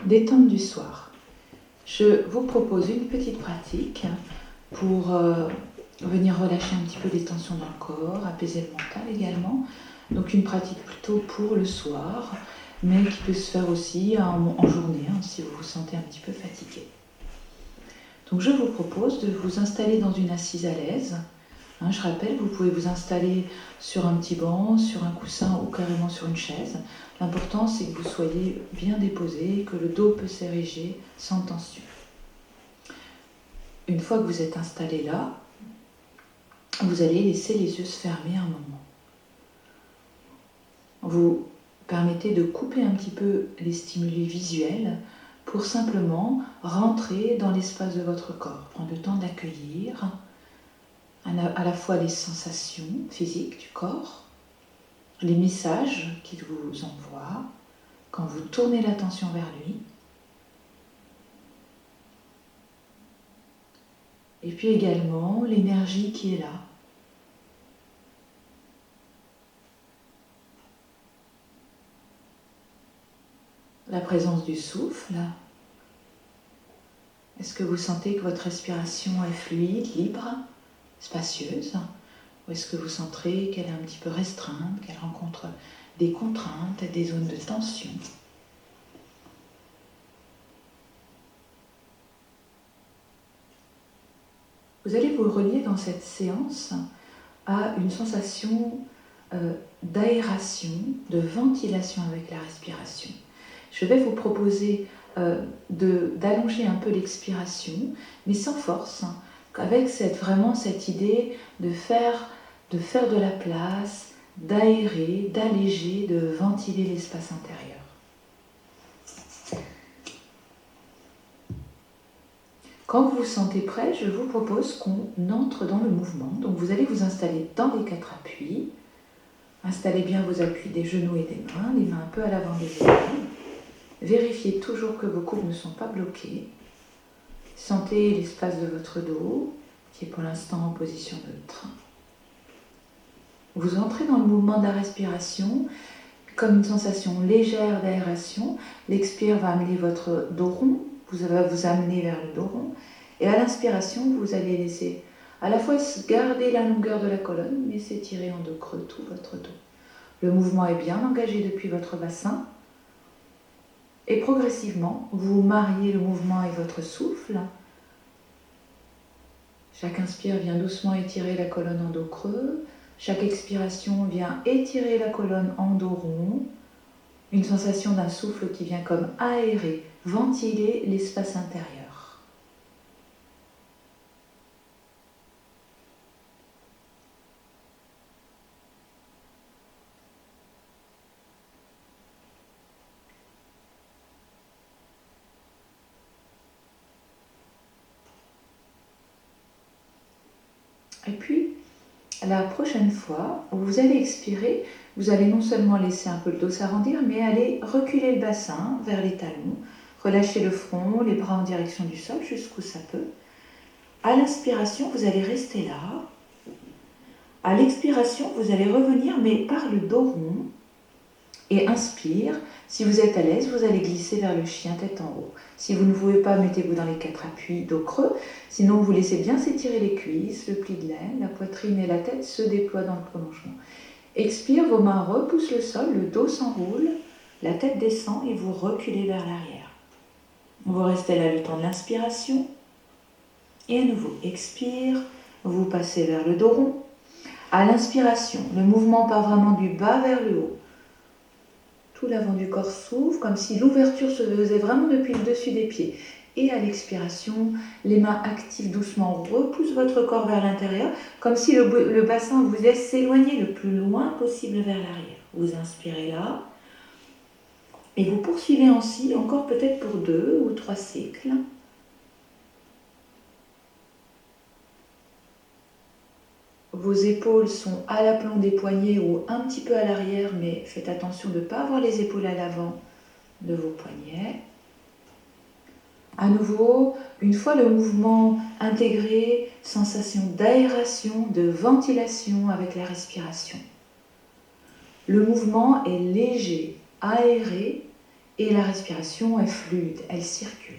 Détente du soir. Je vous propose une petite pratique pour venir relâcher un petit peu les tensions dans le corps, apaiser le mental également. Donc une pratique plutôt pour le soir, mais qui peut se faire aussi en journée, si vous vous sentez un petit peu fatigué. Donc je vous propose de vous installer dans une assise à l'aise. Je rappelle, vous pouvez vous installer sur un petit banc, sur un coussin ou carrément sur une chaise. L'important, c'est que vous soyez bien déposé, que le dos peut s'ériger sans tension. Une fois que vous êtes installé là, vous allez laisser les yeux se fermer un moment. Vous permettez de couper un petit peu les stimuli visuels pour simplement rentrer dans l'espace de votre corps. Prendre le temps d'accueillir à la fois les sensations physiques du corps, les messages qu'il vous envoie quand vous tournez l'attention vers lui, et puis également l'énergie qui est là. La présence du souffle. Est-ce que vous sentez que votre respiration est fluide, libre, spacieuse? Ou est-ce que vous sentez qu'elle est un petit peu restreinte, qu'elle rencontre des contraintes, des zones de tension? Vous allez vous relier dans cette séance à une sensation d'aération, de ventilation avec la respiration. Je vais vous proposer d'allonger un peu l'expiration, mais sans force, avec vraiment cette idée de faire de la place, d'aérer, d'alléger, de ventiler l'espace intérieur. Quand vous vous sentez prêt, je vous propose qu'on entre dans le mouvement. Donc vous allez vous installer dans les 4 appuis. Installez bien vos appuis des genoux et des mains, les mains un peu à l'avant des épaules. Vérifiez toujours que vos coudes ne sont pas bloqués. Sentez l'espace de votre dos, qui est pour l'instant en position neutre. Vous entrez dans le mouvement de la respiration, comme une sensation légère d'aération. L'expire va amener votre dos rond, va vous amener vers le dos rond. Et à l'inspiration, vous allez laisser à la fois garder la longueur de la colonne, mais s'étirer en dos creux tout votre dos. Le mouvement est bien engagé depuis votre bassin. Et progressivement, vous mariez le mouvement et votre souffle. Chaque inspire vient doucement étirer la colonne en dos creux. Chaque expiration vient étirer la colonne en dos rond. Une sensation d'un souffle qui vient comme aérer, ventiler l'espace intérieur. Et puis, la prochaine fois où vous allez expirer, vous allez non seulement laisser un peu le dos s'arrondir, mais aller reculer le bassin vers les talons, relâcher le front, les bras en direction du sol, jusqu'où ça peut. À l'inspiration, vous allez rester là. À l'expiration, vous allez revenir, mais par le dos rond. Et inspire. Si vous êtes à l'aise, vous allez glisser vers le chien tête en haut. Si vous ne pouvez pas, mettez-vous dans les 4 appuis, dos creux. Sinon, vous laissez bien s'étirer les cuisses, le pli de l'aine, la poitrine et la tête se déploient dans le prolongement. Expire, vos mains repoussent le sol, le dos s'enroule, la tête descend et vous reculez vers l'arrière. Vous restez là le temps de l'inspiration. Et à nouveau, expire, vous passez vers le dos rond. À l'inspiration, le mouvement part vraiment du bas vers le haut. Tout l'avant du corps s'ouvre, comme si l'ouverture se faisait vraiment depuis le dessus des pieds. Et à l'expiration, les mains actives doucement repoussent votre corps vers l'intérieur, comme si le bassin vous laisse s'éloigner le plus loin possible vers l'arrière. Vous inspirez là, et vous poursuivez ainsi, encore peut-être pour 2 ou 3 cycles. Vos épaules sont à l'aplomb des poignets ou un petit peu à l'arrière, mais faites attention de ne pas avoir les épaules à l'avant de vos poignets. À nouveau, une fois le mouvement intégré, sensation d'aération, de ventilation avec la respiration. Le mouvement est léger, aéré et la respiration est fluide, elle circule.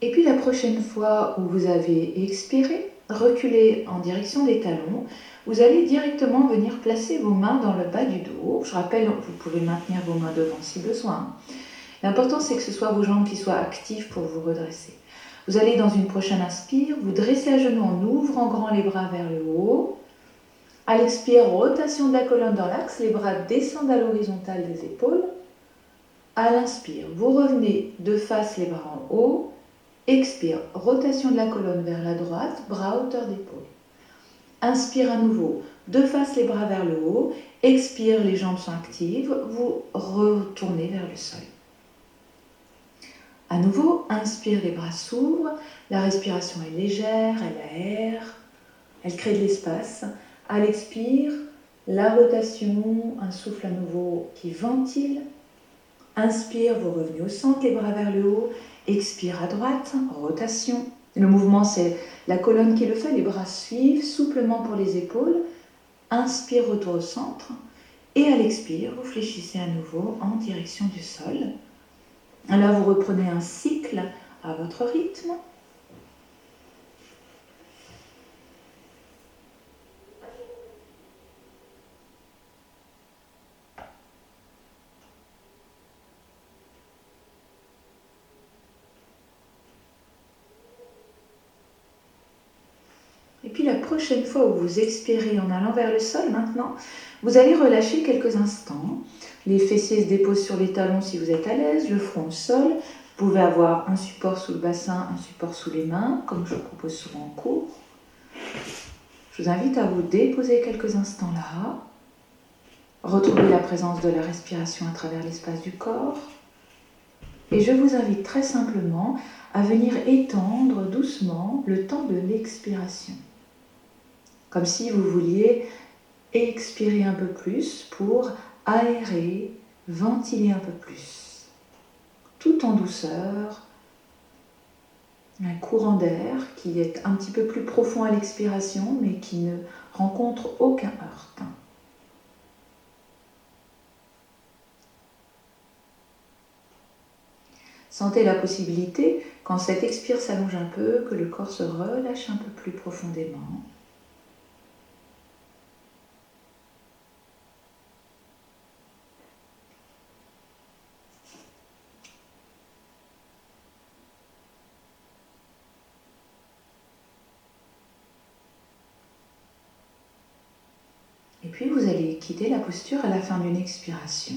Et puis la prochaine fois où vous avez expiré, reculez en direction des talons. Vous allez directement venir placer vos mains dans le bas du dos. Je rappelle, vous pouvez maintenir vos mains devant si besoin. L'important, c'est que ce soit vos jambes qui soient actives pour vous redresser. Vous allez dans une prochaine inspire, vous dressez à genoux en ouvrant grand les bras vers le haut. À l'expire, rotation de la colonne dans l'axe, les bras descendent à l'horizontale des épaules. À l'inspire, vous revenez de face les bras en haut. Expire, rotation de la colonne vers la droite, bras à hauteur d'épaule. Inspire à nouveau, de face les bras vers le haut. Expire, les jambes sont actives, vous retournez vers le sol. À nouveau, inspire, les bras s'ouvrent, la respiration est légère, elle aère, elle crée de l'espace. À l'expire, la rotation, un souffle à nouveau qui ventile. Inspire, vous revenez au centre, les bras vers le haut. Expire à droite, rotation. Le mouvement, c'est la colonne qui le fait, les bras suivent souplement pour les épaules. Inspire, retour au centre. Et à l'expire, vous fléchissez à nouveau en direction du sol. Là, vous reprenez un cycle à votre rythme. Et puis la prochaine fois où vous expirez en allant vers le sol, maintenant, vous allez relâcher quelques instants. Les fessiers se déposent sur les talons si vous êtes à l'aise, le front au sol. Vous pouvez avoir un support sous le bassin, un support sous les mains, comme je propose souvent en cours. Je vous invite à vous déposer quelques instants là. Retrouvez la présence de la respiration à travers l'espace du corps. Et je vous invite très simplement à venir étendre doucement le temps de l'expiration. Comme si vous vouliez expirer un peu plus pour aérer, ventiler un peu plus. Tout en douceur, un courant d'air qui est un petit peu plus profond à l'expiration, mais qui ne rencontre aucun heurt. Sentez la possibilité, quand cette expire s'allonge un peu, que le corps se relâche un peu plus profondément. Et puis vous allez quitter la posture à la fin d'une expiration.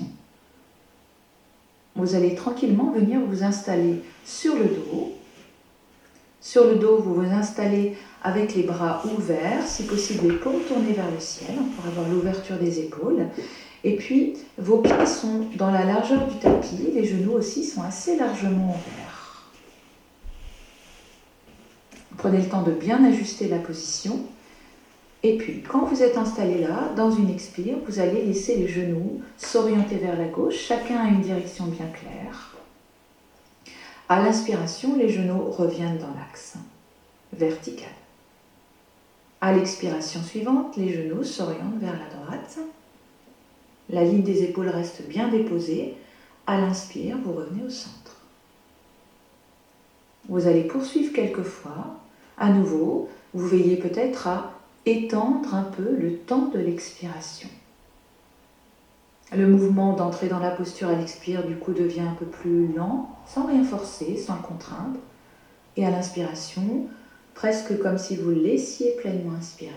Vous allez tranquillement venir vous installer sur le dos. Sur le dos, vous vous installez avec les bras ouverts, si possible les paumes tournées vers le ciel, pour avoir l'ouverture des épaules. Et puis, vos pieds sont dans la largeur du tapis, les genoux aussi sont assez largement ouverts. Prenez le temps de bien ajuster la position. Et puis, quand vous êtes installé là, dans une expire, vous allez laisser les genoux s'orienter vers la gauche, chacun a une direction bien claire. À l'inspiration, les genoux reviennent dans l'axe vertical. À l'expiration suivante, les genoux s'orientent vers la droite. La ligne des épaules reste bien déposée. À l'inspire, vous revenez au centre. Vous allez poursuivre quelques fois. À nouveau, vous veillez peut-être à étendre un peu le temps de l'expiration. Le mouvement d'entrée dans la posture à l'expire du coup devient un peu plus lent, sans rien forcer, sans contraindre. Et à l'inspiration, presque comme si vous laissiez pleinement inspirer.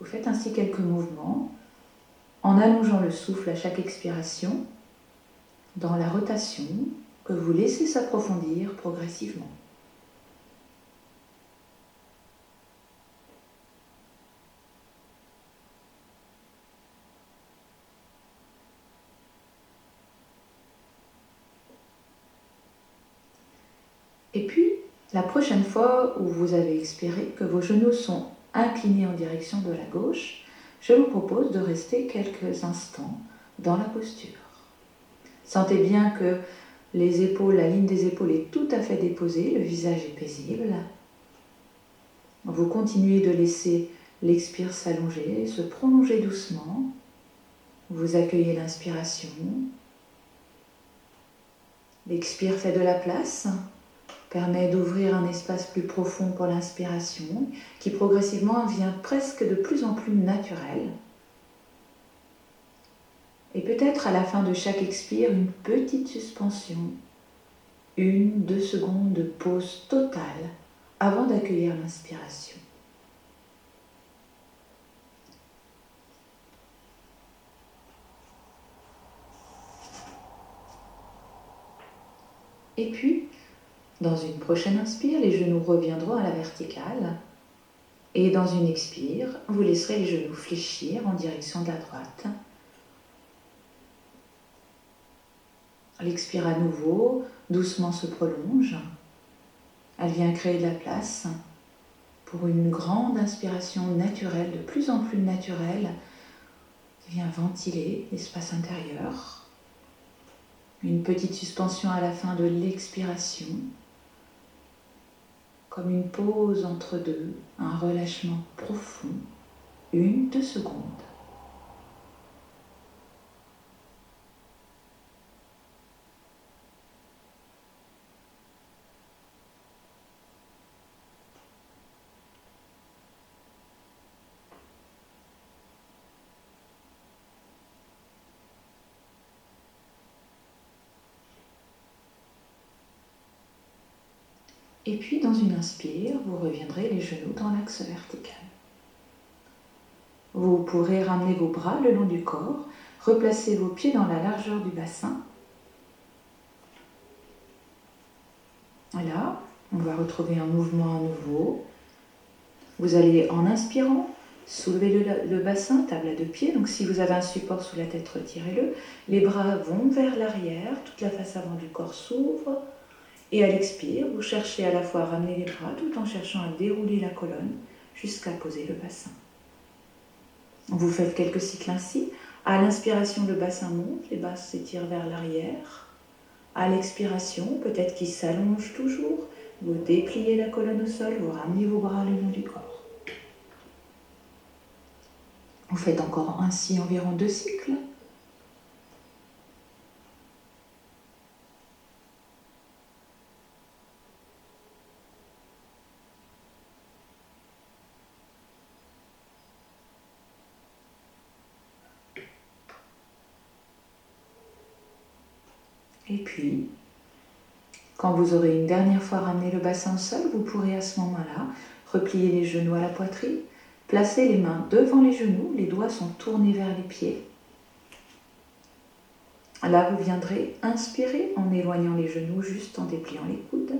Vous faites ainsi quelques mouvements en allongeant le souffle à chaque expiration, dans la rotation que vous laissez s'approfondir progressivement. Et puis, la prochaine fois où vous avez expiré, que vos genoux sont inclinés en direction de la gauche, je vous propose de rester quelques instants dans la posture. Sentez bien que Les épaules, la ligne des épaules est tout à fait déposée, le visage est paisible. Vous continuez de laisser l'expire s'allonger, se prolonger doucement. Vous accueillez l'inspiration. L'expire fait de la place, permet d'ouvrir un espace plus profond pour l'inspiration, qui progressivement devient presque de plus en plus naturel. Et peut-être à la fin de chaque expire, une petite suspension, 1-2 secondes de pause totale avant d'accueillir l'inspiration. Et puis, dans une prochaine inspire, les genoux reviendront à la verticale. Et dans une expire, vous laisserez les genoux fléchir en direction de la droite. L'expire à nouveau, doucement se prolonge. Elle vient créer de la place pour une grande inspiration naturelle, de plus en plus naturelle, qui vient ventiler l'espace intérieur. Une petite suspension à la fin de l'expiration, comme une pause entre deux, un relâchement profond, 1-2 secondes. Et puis, dans une inspire, vous reviendrez les genoux dans l'axe vertical. Vous pourrez ramener vos bras le long du corps, replacer vos pieds dans la largeur du bassin. Voilà, on va retrouver un mouvement à nouveau. Vous allez, en inspirant, soulever le bassin, table à 2 pieds. Donc si vous avez un support sous la tête, retirez-le. Les bras vont vers l'arrière, toute la face avant du corps s'ouvre. Et à l'expire, vous cherchez à la fois à ramener les bras tout en cherchant à dérouler la colonne jusqu'à poser le bassin. Vous faites quelques cycles ainsi. À l'inspiration, le bassin monte, les bras s'étirent vers l'arrière. À l'expiration, peut-être qu'il s'allonge toujours. Vous dépliez la colonne au sol, vous ramenez vos bras le long du corps. Vous faites encore ainsi environ 2 cycles. Et puis, quand vous aurez une dernière fois ramené le bassin au sol, vous pourrez à ce moment-là replier les genoux à la poitrine, placer les mains devant les genoux, les doigts sont tournés vers les pieds. Là, vous viendrez inspirer en éloignant les genoux, juste en dépliant les coudes.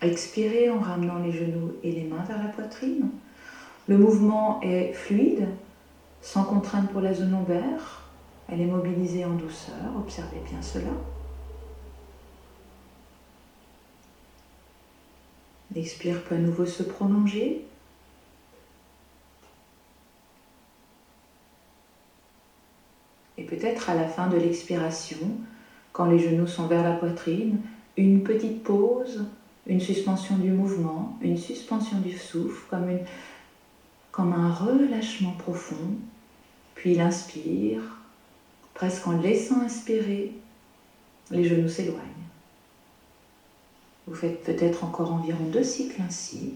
Expirez en ramenant les genoux et les mains vers la poitrine. Le mouvement est fluide, sans contrainte pour la zone lombaire. Elle est mobilisée en douceur, observez bien cela. L'expire peut à nouveau se prolonger. Et peut-être à la fin de l'expiration, quand les genoux sont vers la poitrine, une petite pause, une suspension du mouvement, une suspension du souffle, comme un relâchement profond. Puis l'inspire, presque en laissant inspirer, les genoux s'éloignent. Vous faites peut-être encore environ 2 cycles ainsi.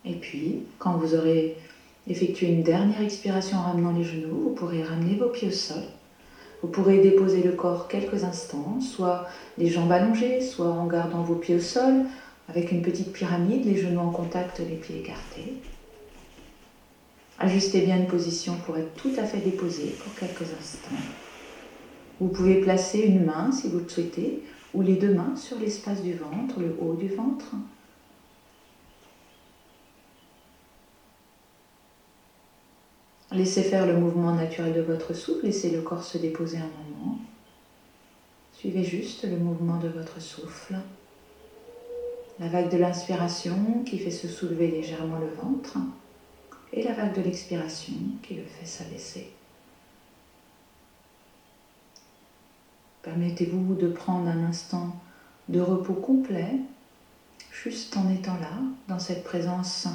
Et puis, quand vous aurez effectué une dernière expiration en ramenant les genoux, vous pourrez ramener vos pieds au sol. Vous pourrez déposer le corps quelques instants, soit les jambes allongées, soit en gardant vos pieds au sol, avec une petite pyramide, les genoux en contact, les pieds écartés. Ajustez bien une position pour être tout à fait déposé pour quelques instants. Vous pouvez placer une main, si vous le souhaitez, ou les 2 mains sur l'espace du ventre, le haut du ventre. Laissez faire le mouvement naturel de votre souffle, laissez le corps se déposer un moment. Suivez juste le mouvement de votre souffle. La vague de l'inspiration qui fait se soulever légèrement le ventre et la vague de l'expiration qui le fait s'abaisser. Permettez-vous de prendre un instant de repos complet, juste en étant là, dans cette présence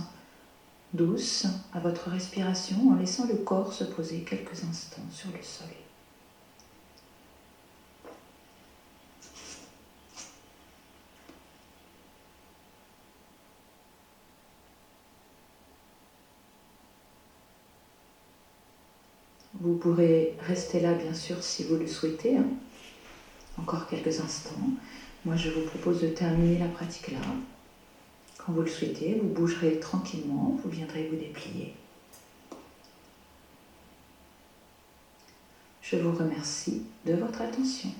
douce à votre respiration, en laissant le corps se poser quelques instants sur le sol. Vous pourrez rester là, bien sûr, si vous le souhaitez, encore quelques instants. Moi, je vous propose de terminer la pratique là. Quand vous le souhaitez, vous bougerez tranquillement, vous viendrez vous déplier. Je vous remercie de votre attention.